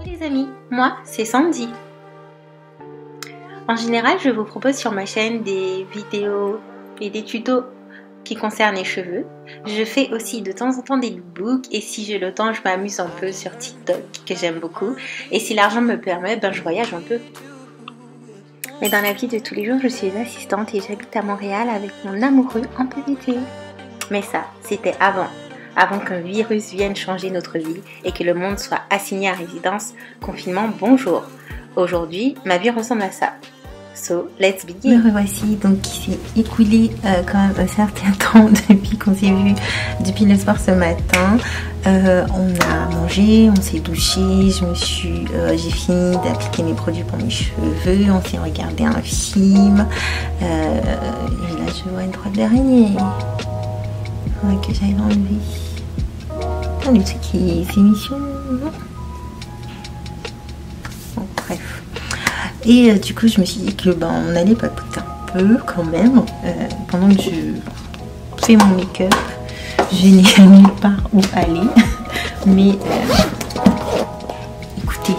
Coucou les amis, moi c'est Sandy. En général, je vous propose sur ma chaîne des vidéos et des tutos qui concernent les cheveux. Je fais aussi de temps en temps des lookbooks et si j'ai le temps, je m'amuse un peu sur TikTok que j'aime beaucoup. Et si l'argent me permet, je voyage un peu. Mais dans la vie de tous les jours, je suis une assistante et j'habite à Montréal avec mon amoureux en PVT. Mais ça, c'était avant qu'un virus vienne changer notre vie et que le monde soit assigné à résidence. Confinement, bonjour. Aujourd'hui, ma vie ressemble à ça. So, let's begin. Me revoici, donc il s'est écoulé quand même un certain temps depuis qu'on s'est vu, depuis le sport ce matin. On a mangé, on s'est douché, j'ai fini d'appliquer mes produits pour mes cheveux, on s'est regardé un film. Et là, je vois une toile d'araignée que j'avais enlevé. Putain, le truc qui c'est émission. Bon, bref. Et du coup, je me suis dit que on allait papoter un peu quand même. Pendant que je fais mon make-up, je n'ai nulle part où aller. Mais écoutez,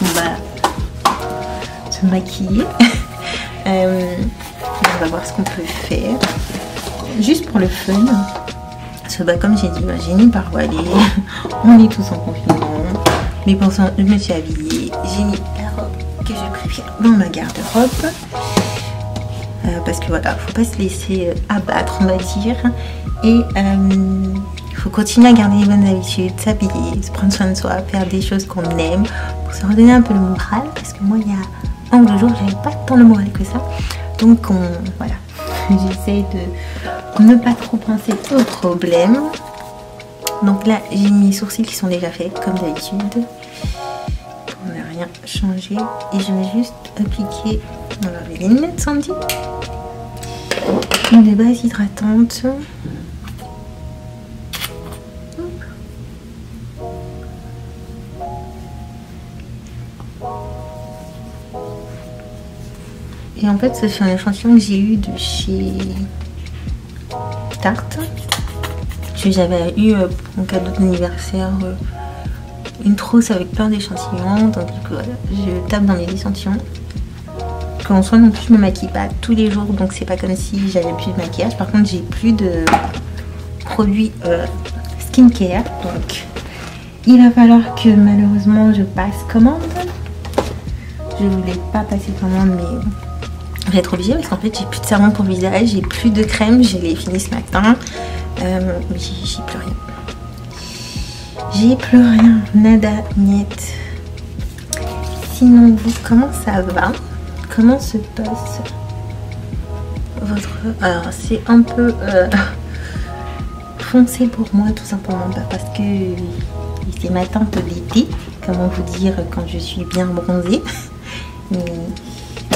on va se maquiller. On va voir ce qu'on peut faire. Juste pour le fun. Parce que comme j'ai dit, j'ai nulle part où aller. On est tous en confinement. Mais pour ça, je me suis habillée. J'ai mis la robe que je préfère dans ma garde-robe. Parce que voilà, faut pas se laisser abattre, on va dire. Et il faut continuer à garder les bonnes habitudes, s'habiller, se prendre soin de soi, faire des choses qu'on aime pour se redonner un peu le moral. Parce que moi, il y a 1 ou 2 jours, j'avais pas tant le moral que ça. Donc, voilà, j'essaie de ne pas trop penser aux problèmes. Donc là, j'ai mes sourcils qui sont déjà faits, comme d'habitude. On n'a rien changé. Et je vais juste appliquer, on va enlever les lunettes, Sandy. Des bases hydratantes. Et en fait, c'est un échantillon que j'ai eu de chez Tarte. J'avais eu pour un cadeau d'anniversaire une trousse avec plein d'échantillons. Donc du coup, voilà, je tape dans les échantillons. En soi non plus, je me maquille pas tous les jours, donc c'est pas comme si j'avais plus de maquillage. Par contre, j'ai plus de produits skincare, donc il va falloir que malheureusement je passe commande. Je voulais pas passer commande, mais je vais être obligée parce qu'en fait j'ai plus de savon pour le visage, j'ai plus de crème, je l'ai fini ce matin. J'ai plus rien. J'ai plus rien, nada, niet. Sinon, vous, comment ça va? Comment se passe votre... Alors, c'est un peu foncé pour moi, tout simplement, parce que c'est ma teinte d'été. Comment vous dire quand je suis bien bronzée. Mais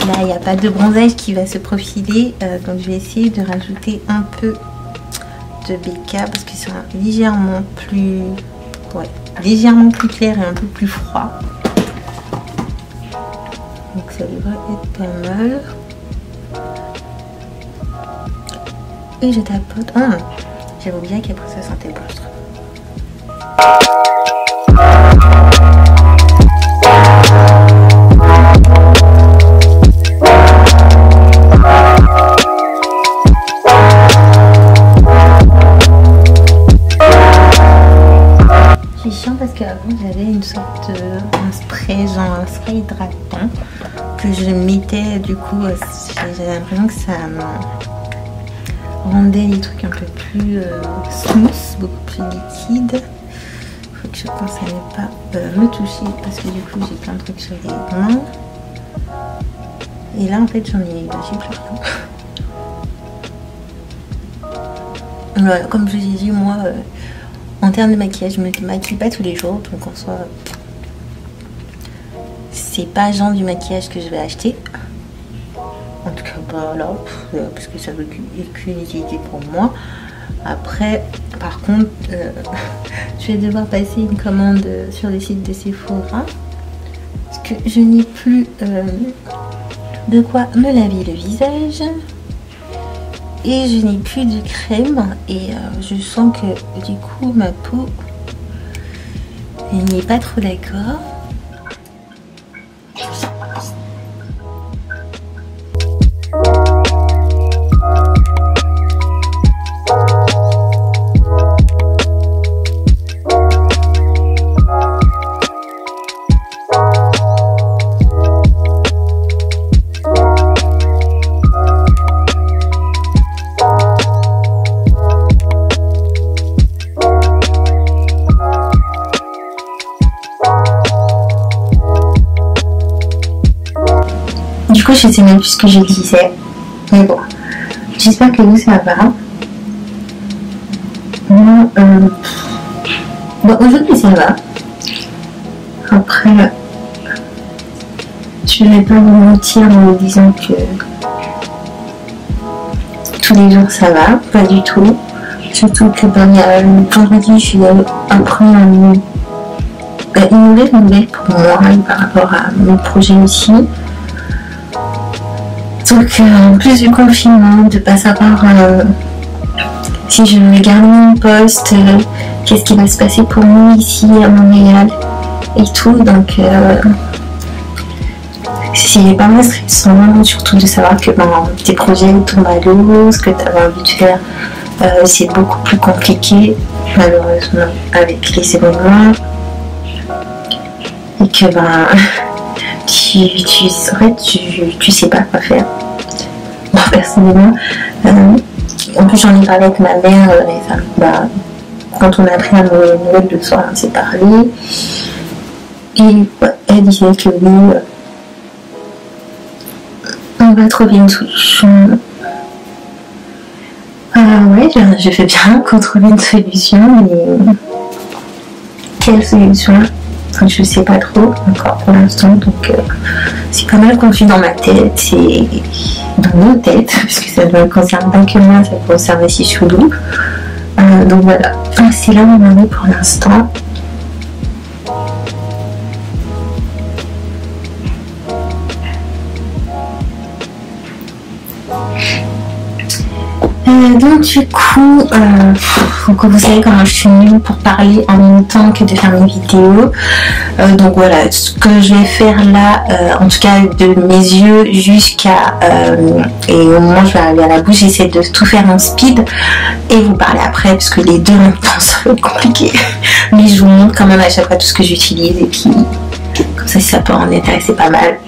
là, il n'y a pas de bronzage qui va se profiler, donc je vais essayer de rajouter un peu de BK parce que c'est légèrement plus clair et un peu plus froid, donc ça devrait être pas mal. Et je tapote. J'avais oublié qu'après ça sentait pas. Parce qu'avant j'avais une sorte un spray, genre un spray hydratant que je mettais, du coup j'avais l'impression que ça rendait les trucs un peu plus smooth, beaucoup plus liquide. Faut que je pense à ne pas me toucher parce que du coup j'ai plein de trucs sur les mains. Et là en fait j'ai plus rien. Voilà, comme je vous ai dit, moi en termes de maquillage, je me maquille pas tous les jours, donc en soi, c'est pas genre du maquillage que je vais acheter. En tout cas, pas là, parce que ça veut qu'une utilité pour moi. Après, par contre, je vais devoir passer une commande sur le site de Sephora, parce que je n'ai plus de quoi me laver le visage. Et je n'ai plus de crème et je sens que du coup ma peau n'est pas trop d'accord. coup, je sais même plus ce que je disais. Mais bon, j'espère que vous, ça va. Moi, bon, aujourd'hui, ça va. Après, je vais pas vous mentir en vous disant que tous les jours, ça va. Pas du tout. Surtout que ben, le vendredi, je suis après une nouvelle nouvelle pour moi par rapport à mon projet aussi. Donc en plus du confinement, de pas savoir si je vais garder mon poste, qu'est-ce qui va se passer pour moi ici à Montréal et tout. Donc c'est pas mal stressant, surtout de savoir que ben, tes projets tombent à l'eau, ce que tu avais envie de faire. C'est beaucoup plus compliqué malheureusement avec les événements et que ben tu sais pas quoi faire. Moi personnellement en plus j'en ai parlé avec ma mère quand on a appris la nouvelle le soir on s'est parlé et elle disait que oui on va trouver une solution. Ouais, je fais bien qu'on trouve une solution, mais quelle solution? Enfin, je sais pas trop encore pour l'instant, donc c'est pas mal confus dans ma tête et dans nos têtes, puisque ça ne concerne pas que moi, ça concerne aussi Choulou. Donc voilà, c'est là où on en est pour l'instant. Donc du coup, vous savez comment je suis nulle pour parler en même temps que de faire mes vidéos. Donc voilà, ce que je vais faire là, en tout cas de mes yeux jusqu'à et au moment où je vais arriver à la bouche, j'essaie de tout faire en speed et vous parler après parce que les deux en même temps ça va être compliqué. Mais je vous montre quand même à chaque fois tout ce que j'utilise et puis comme ça si ça peut en intéresser pas mal.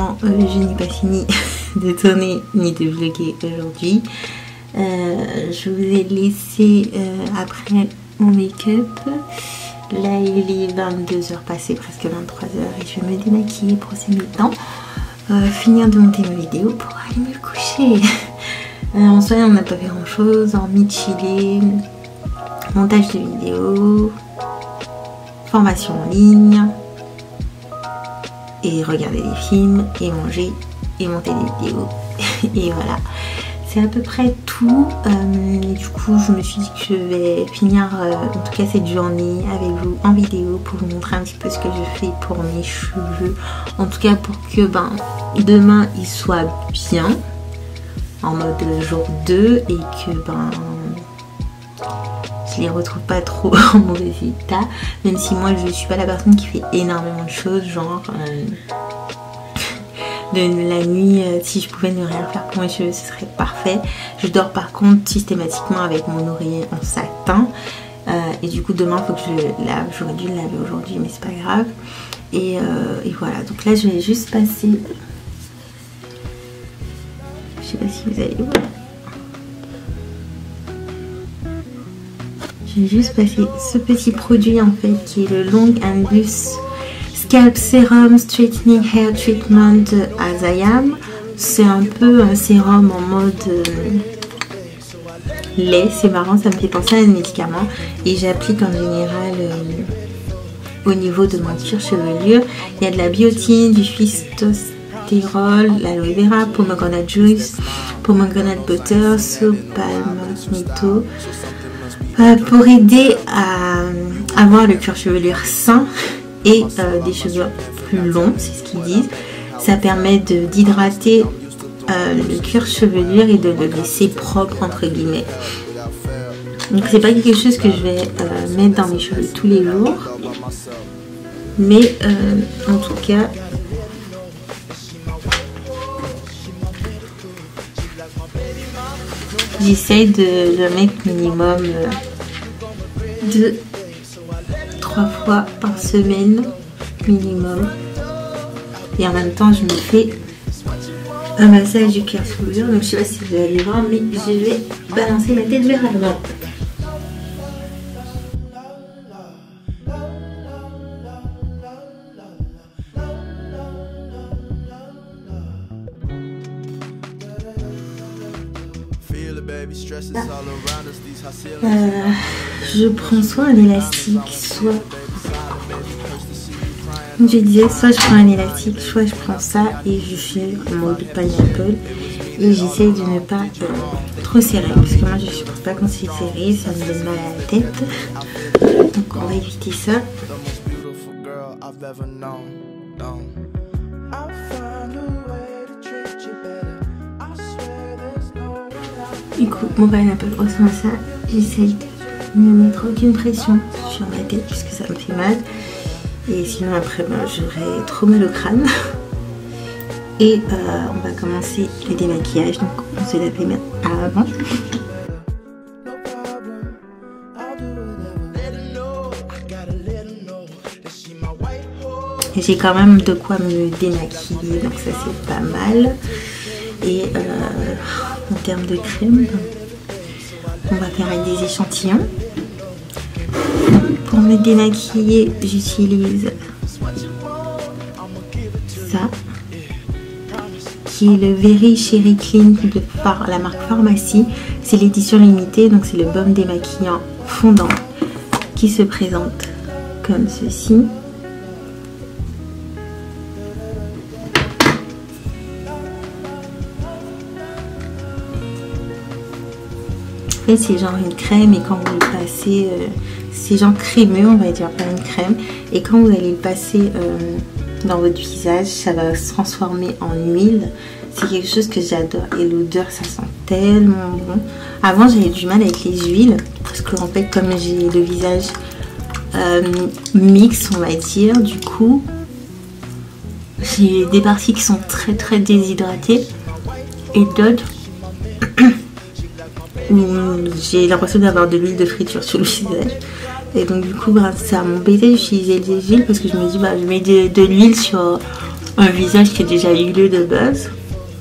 évidemment, je n'ai pas fini de tourner ni de vlogger aujourd'hui. Je vous ai laissé après mon make-up. Là, il est 22h passé, presque 23h, et je vais me démaquiller, brosser mes dents, finir de monter mes vidéos pour aller me coucher. En soi, on n'a pas fait grand chose, hormis chiller, montage de vidéos, formation en ligne, et regarder des films, et manger, et monter des vidéos. Et voilà, c'est à peu près tout. Du coup, je me suis dit que je vais finir en tout cas cette journée avec vous en vidéo pour vous montrer un petit peu ce que je fais pour mes cheveux. En tout cas, pour que demain ils soient bien en mode jour 2 et que je les retrouve pas trop en mauvais état. Même si moi je suis pas la personne qui fait énormément de choses, genre de la nuit, si je pouvais ne rien faire pour mes cheveux, ce serait parfait. Je dors par contre systématiquement avec mon oreiller en satin. Et du coup demain il faut que je le lave. J'aurais dû le laver aujourd'hui mais c'est pas grave. Et voilà, donc là je vais juste passer... Je sais pas si vous allez voir. Je vais juste passer ce petit produit en fait qui est le Long and Loose Scalp Serum Straightening Hair Treatment As I Am. C'est un peu un sérum en mode lait. C'est marrant, ça me fait penser à un médicament. Et j'applique en général au niveau de mon cuir chevelure. Il y a de la biotine, du phytostérol, l'aloe vera, pomegranate juice, pomegranate butter, palmetto, pour aider à avoir le cuir chevelure sain et des cheveux plus longs, c'est ce qu'ils disent. Ça permet d'hydrater le cuir chevelure et de le laisser propre entre guillemets. Donc c'est pas quelque chose que je vais mettre dans mes cheveux tous les jours, mais en tout cas j'essaye de le mettre minimum 2-3 fois par semaine minimum. Et en même temps je me fais un massage du cuir chevelure. Donc je sais pas si vous allez voir, mais je vais balancer ma tête vers l'avant. Je prends soit un élastique, soit, comme je disais, soit je prends un élastique, soit je prends ça et je fais en mode pineapple. Et j'essaye de ne pas trop serrer, parce que moi je supporte pas quand c'est serré, ça me donne mal à la tête. Donc on va éviter ça. Du coup, mon pineapple ressemble à ça. J'essaye de ne mettre aucune pression sur ma tête puisque ça me fait mal. Et sinon après, j'aurai trop mal au crâne. Et on va commencer le démaquillage. Donc on se lave les mains avant. J'ai quand même de quoi me démaquiller, donc ça c'est pas mal. Et en termes de crème, on va faire avec des échantillons. Pour me démaquiller, j'utilise ça, qui est le Very Cherry Clean par la marque Pharmacie. C'est l'édition limitée, donc c'est le baume démaquillant fondant qui se présente comme ceci. C'est genre une crème et quand vous le passez, c'est genre crémeux on va dire, pas une crème, et quand vous allez le passer dans votre visage, ça va se transformer en huile. C'est quelque chose que j'adore et l'odeur ça sent tellement bon. Avant j'avais du mal avec les huiles parce que en fait comme j'ai le visage mix on va dire, du coup j'ai des parties qui sont très déshydratées et d'autres où j'ai l'impression d'avoir de l'huile de friture sur le visage. Et donc du coup ça m'embêtait d'utiliser des huiles parce que je me dis je mets de l'huile sur un visage qui est déjà huileux de base.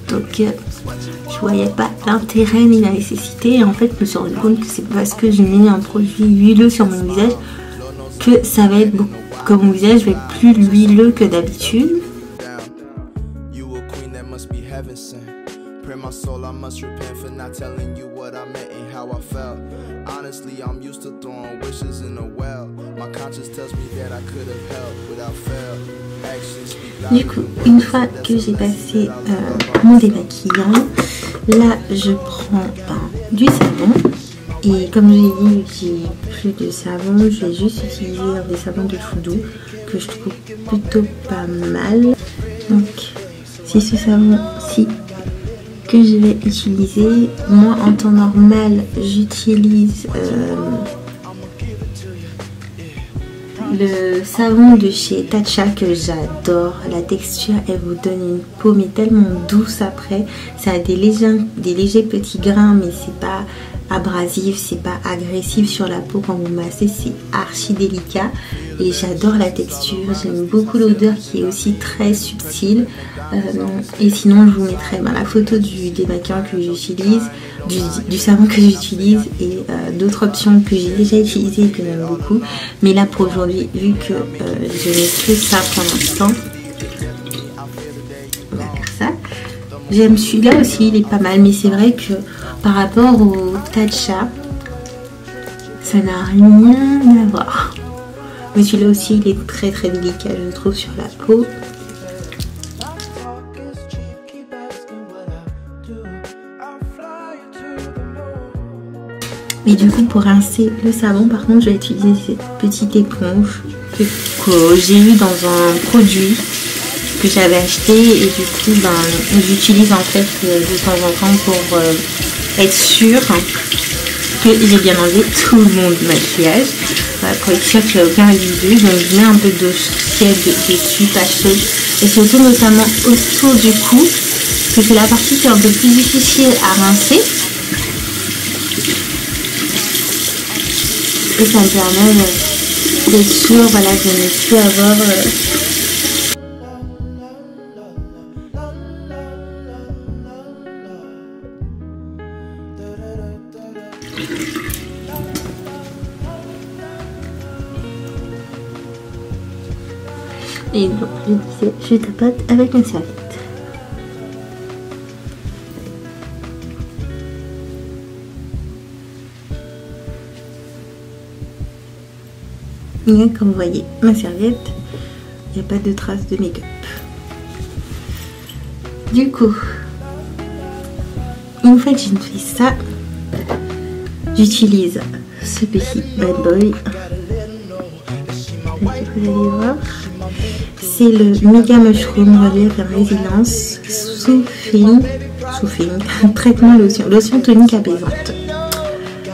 Donc je voyais pas l'intérêt ni la nécessité. Et en fait je me suis rendu compte que c'est parce que je mets un produit huileux sur mon visage que ça va être beaucoup, que mon visage va être plus huileux que d'habitude. Du coup, une fois que j'ai passé mon démaquillant, là je prends du savon. Et comme je l'ai dit, j'ai plus de savon, je vais juste utiliser des savons de Foodoo que je trouve plutôt pas mal. Donc, c'est ce savon-ci que je vais utiliser. Moi, en temps normal, j'utilise le savon de chez Tatcha que j'adore. La texture, elle vous donne une peau mais tellement douce après. Ça a des légers petits grains, mais c'est pas abrasif, c'est pas agressif sur la peau quand vous massez, c'est archi délicat et j'adore la texture. J'aime beaucoup l'odeur qui est aussi très subtile. Et sinon je vous mettrai la photo du démaquillant que j'utilise, du savon que j'utilise et d'autres options que j'ai déjà utilisées et que j'aime beaucoup. Mais là pour aujourd'hui, vu que je n'ai que ça pour l'instant, on va faire ça. J'aime celui-là aussi, il est pas mal, mais c'est vrai que par rapport au Tatcha, ça n'a rien à voir. Mais celui-là aussi, il est très très délicat, je trouve, sur la peau. Et du coup, pour rincer le savon, par contre, je vais utiliser cette petite éponge que j'ai eu dans un produit que j'avais acheté et du coup j'utilise en fait de temps en temps pour être sûre que j'ai bien enlevé tout mon maquillage, pour être sûre qu'il n'y a aucun résidu. Donc je mets un peu d'eau tiède dessus, pas chaude, et surtout notamment autour du cou, parce que c'est la partie qui est un peu plus difficile à rincer et ça me permet d'être sûre, voilà, de ne plus avoir et donc je tapote avec une serviette. Et comme vous voyez, ma serviette, il n'y a pas de traces de make-up. Du coup, une fois que j'ai fait ça, j'utilise ce petit bad boy. Vous allez voir. C'est le Mega Mushroom Relief Résilience Soothing traitement lotion tonique apaisante.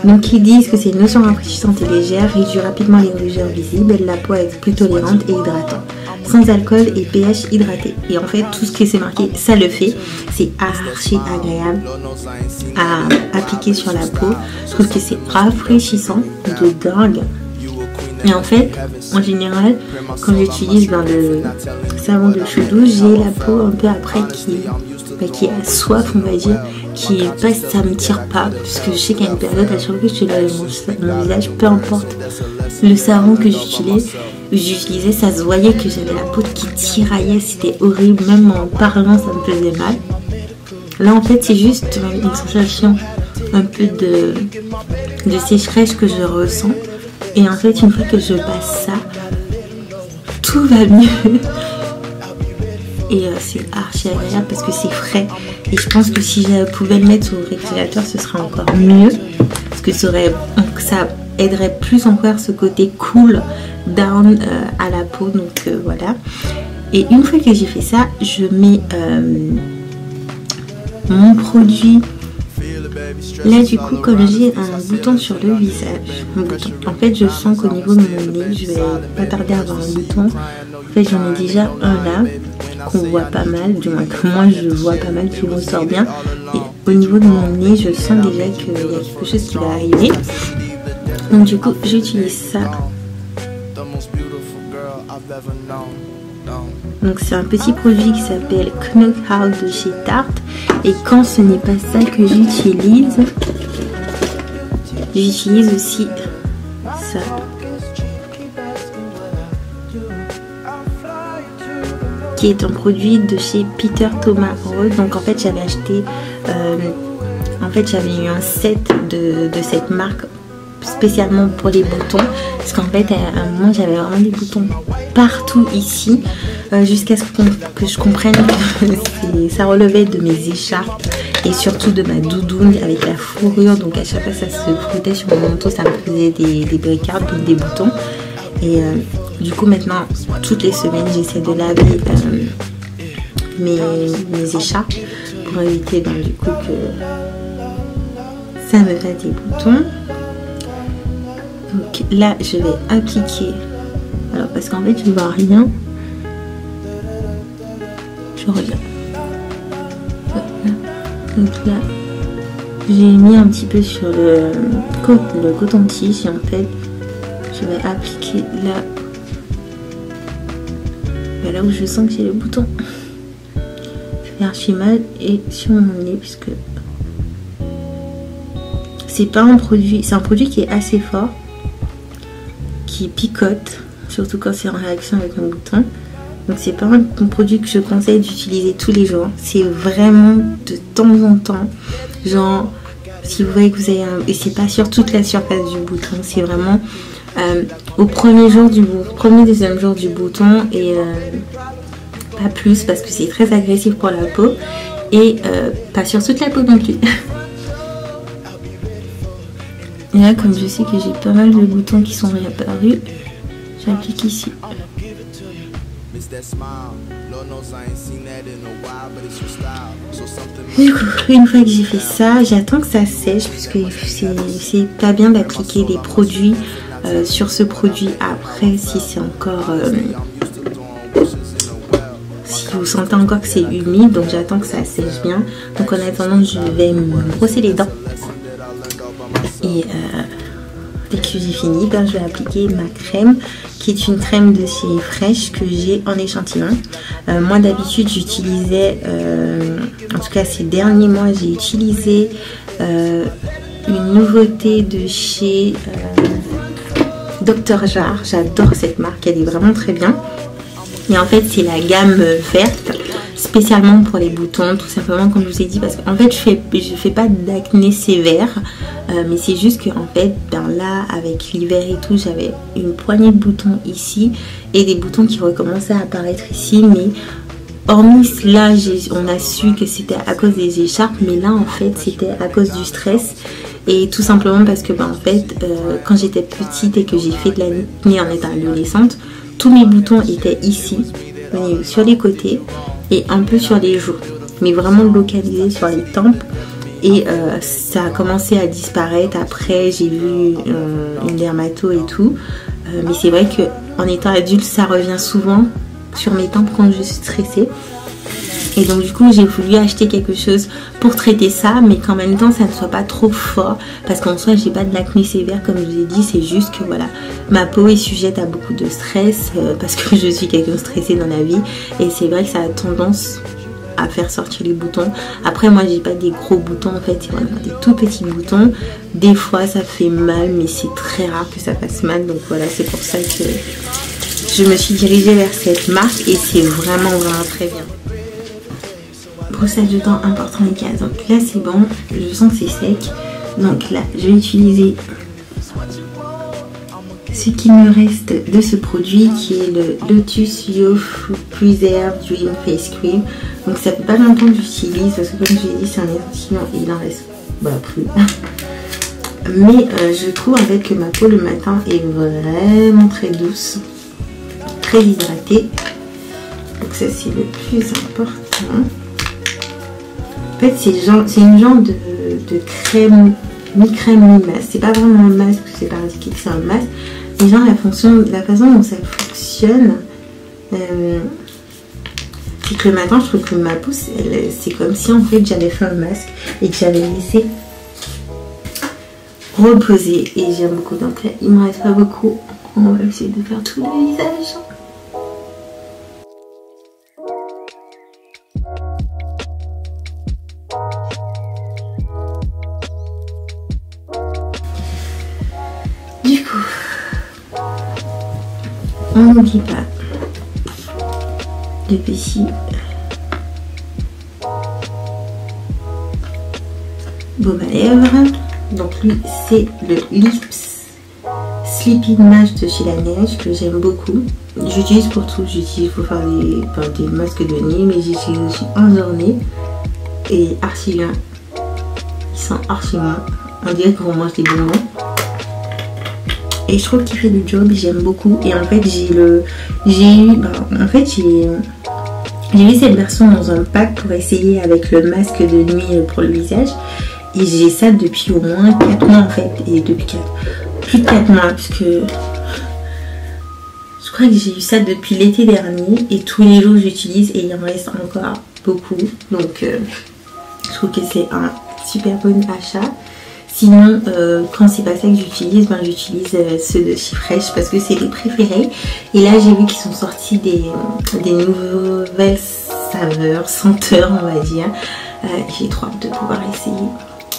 Donc ils disent que c'est une lotion rafraîchissante et légère, réduit rapidement les rougeurs visibles, la peau est plus tolérante et hydratante, sans alcool et pH hydraté. Et en fait tout ce qui s'est marqué, ça le fait. C'est archi agréable à appliquer sur la peau. Je trouve que c'est rafraîchissant de dingue. Et en fait, en général, quand j'utilise le savon de Foodoo, j'ai la peau un peu après qui a soif, on va dire, qui est pas, ça me tire pas, puisque je sais qu'à une période, à chaque fois que je lave mon visage, peu importe le savon que j'utilisais, ça se voyait que j'avais la peau qui tiraillait, c'était horrible, même en parlant, ça me faisait mal. Là, en fait, c'est juste une sensation un peu de sécheresse que je ressens. Et en fait, une fois que je passe ça, tout va mieux. Et c'est archi agréable parce que c'est frais. Et je pense que si je pouvais le mettre au réfrigérateur, ce serait encore mieux. Parce que ça aiderait plus encore ce côté cool down à la peau. Donc voilà. Et une fois que j'ai fait ça, je mets mon produit. Là du coup, comme j'ai un bouton sur le visage, en fait je sens qu'au niveau de mon nez, je vais pas tarder à avoir un bouton. En fait j'en ai déjà un là, qu'on voit pas mal, du moins que moi je vois pas mal, qui ressort bien. Et au niveau de mon nez, je sens déjà qu'il y a quelque chose qui va arriver. Donc du coup, j'utilise ça. Donc c'est un petit produit qui s'appelle Knockout de chez Tarte. Et quand ce n'est pas ça que j'utilise aussi ça. Qui est un produit de chez Peter Thomas Roth. Donc en fait j'avais acheté, j'avais eu un set de cette marque spécialement pour les boutons, parce qu'en fait à un moment j'avais vraiment des boutons partout ici, jusqu'à ce que je comprenne que ça relevait de mes écharpes et surtout de ma doudoune avec la fourrure. Donc à chaque fois ça se frottait sur mon manteau, ça me faisait des bricardes, donc des boutons. Et du coup maintenant toutes les semaines j'essaie de laver mes écharpes pour éviter donc du coup que ça me fasse des boutons. Donc là je vais appliquer, alors parce qu'en fait je ne vois rien, je reviens. Voilà. Donc là j'ai mis un petit peu sur le coton-tige et en fait je vais appliquer là, là où je sens que j'ai le bouton. Ça fait archi mal, et sur mon nez, puisque c'est pas un produit, c'est un produit qui est assez fort, qui picote, surtout quand c'est en réaction avec un bouton. Donc c'est pas un produit que je conseille d'utiliser tous les jours. C'est vraiment de temps en temps, genre si vous voyez que vous avez et c'est pas sur toute la surface du bouton, c'est vraiment au premier deuxième jour du bouton, et pas plus, parce que c'est très agressif pour la peau, et pas sur toute la peau non plus. Et là, comme je sais que j'ai pas mal de boutons qui sont réapparus, j'applique ici. Du coup, une fois que j'ai fait ça, j'attends que ça sèche, puisque c'est pas bien d'appliquer des produits sur ce produit après si c'est encore si vous sentez encore que c'est humide. Donc j'attends que ça sèche bien. Donc en attendant je vais me brosser les dents, et dès que j'ai fini, je vais appliquer ma crème, qui est une crème de chez Fresh que j'ai en échantillon. Moi d'habitude j'utilisais, en tout cas ces derniers mois j'ai utilisé une nouveauté de chez Dr Jar. J'adore cette marque, elle est vraiment très bien. Et en fait c'est la gamme verte, spécialement pour les boutons, tout simplement comme je vous ai dit, parce qu'en fait je fais pas d'acné sévère, mais c'est juste que en fait là avec l'hiver et tout, j'avais une poignée de boutons ici et des boutons qui recommençaient à apparaître ici, mais hormis là on a su que c'était à cause des écharpes, mais là en fait c'était à cause du stress, et tout simplement parce que en fait quand j'étais petite et que j'ai fait de l'acné en étant adolescente, tous mes boutons étaient ici, sur les côtés et un peu sur les joues, mais vraiment localisés sur les tempes. Et ça a commencé à disparaître. Après j'ai vu une dermato et tout, mais c'est vrai que en étant adulte ça revient souvent sur mes tempes quand je suis stressée. Et donc du coup j'ai voulu acheter quelque chose pour traiter ça, mais qu'en même temps ça ne soit pas trop fort, parce qu'en soi j'ai pas de l'acné sévère comme je vous ai dit, c'est juste que voilà, ma peau est sujette à beaucoup de stress, parce que je suis quelqu'un stressé dans la vie, et c'est vrai que ça a tendance à faire sortir les boutons. Après moi j'ai pas des gros boutons en fait, c'est vraiment des tout petits boutons. Des fois ça fait mal, mais c'est très rare que ça fasse mal, donc voilà, c'est pour ça que je me suis dirigée vers cette marque, et c'est vraiment très bien. Brossage de dents important les cases. Donc là c'est bon, je sens que c'est sec. Donc là je vais utiliser ce qu'il me reste de ce produit, qui est le Lotus Youth Preserve Dream Face Cream. Donc ça fait pas longtemps que j'utilise, parce que comme je l'ai dit c'est un échantillon et il en reste plus. Mais je trouve en fait que ma peau le matin est vraiment très douce, très hydratée. Donc ça c'est le plus important. En fait c'est une genre de crème, mi-crème, mi-masque. C'est pas vraiment un masque, parce que c'est pas indiqué que c'est un masque. Mais genre la façon dont ça fonctionne, c'est que le matin je trouve que ma peau c'est comme si en fait j'avais fait un masque et que j'avais laissé reposer, et j'aime beaucoup. Donc là il me reste pas beaucoup, on va essayer de faire tout le visage. on n'oublie pas le petit baume à lèvres. Donc lui c'est le Lips Sleeping Mask de chez La Neige que j'aime beaucoup. J'utilise pour tout, j'utilise pour faire des masques de nuit, mais j'utilise aussi en journée. Et archi bien, il sent archi bien, on dirait qu'on mange des bonbons. Et je trouve qu'il fait le job, j'aime beaucoup. Et en fait j'ai eu cette version dans un pack pour essayer avec le masque de nuit pour le visage. Et j'ai ça depuis au moins 4 mois en fait. Et depuis plus de 4 mois, puisque je crois que j'ai eu ça depuis l'été dernier. Et tous les jours j'utilise et il en reste encore beaucoup. Donc je trouve que c'est un super bon achat. Sinon, quand c'est pas ça que j'utilise, j'utilise ceux de chez Fresh parce que c'est les préférés. Et là, j'ai vu qu'ils sont sortis des nouvelles saveurs, senteurs, on va dire. J'ai trop hâte de pouvoir essayer.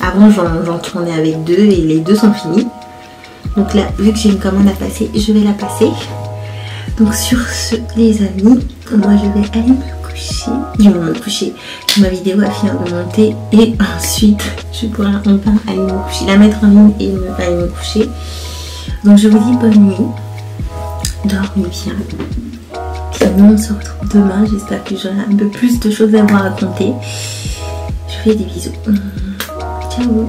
Avant, j'en tournais avec 2 et les 2 sont finis. Donc là, vu que j'ai une commande à passer, je vais la passer. Donc sur ce, les amis, moi je vais aller me coucher. Du moins me coucher. Ma vidéo va finir de monter et ensuite je pourrai enfin aller me coucher, la mettre en ligne et aller me coucher. Donc je vous dis bonne nuit, dormez bien. Puis nous on se retrouve demain, j'espère que j'aurai un peu plus de choses à vous raconter. Je vous fais des bisous. Ciao.